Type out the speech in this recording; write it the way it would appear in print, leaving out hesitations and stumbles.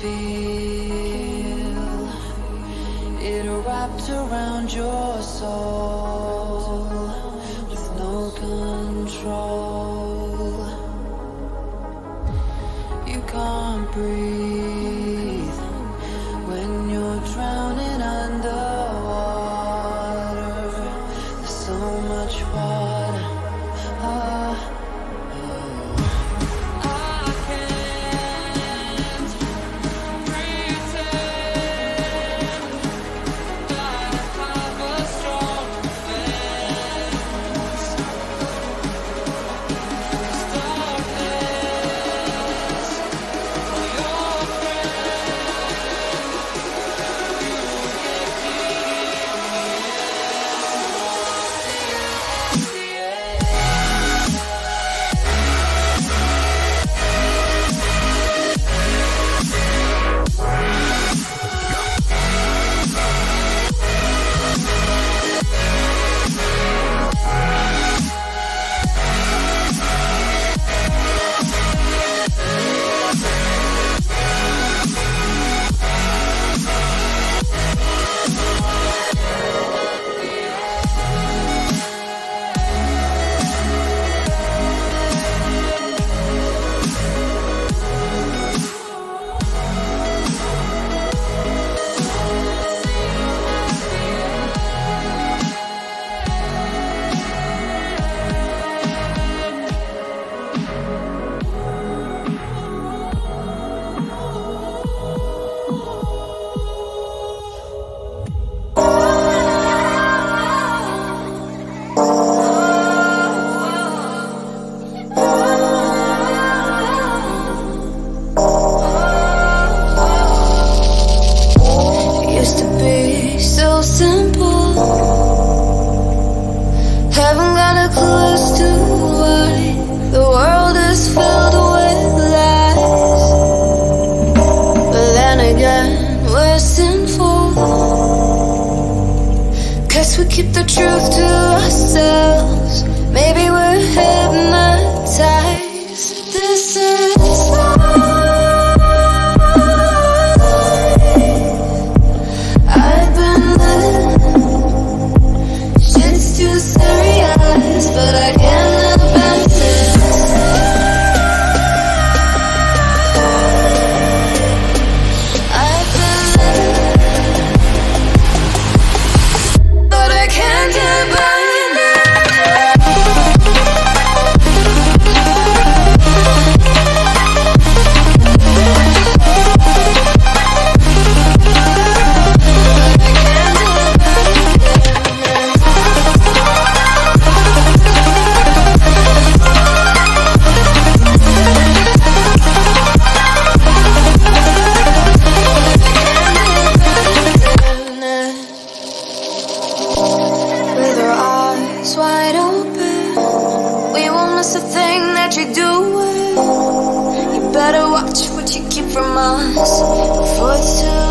feel it wrapped around your soul with no control. You can't breathe when you're drowning underwater. There's so much water. Haven't got a clue as to why the world is filled with lies. But then again, we're sinful, 'cause we keep the truth to ourselves. Maybe we're hypnotized. This is but I can't advance it. I've been but I can't get behind it. Wide open, we won't miss a thing that you're doing. You better watch what you keep from us before it's too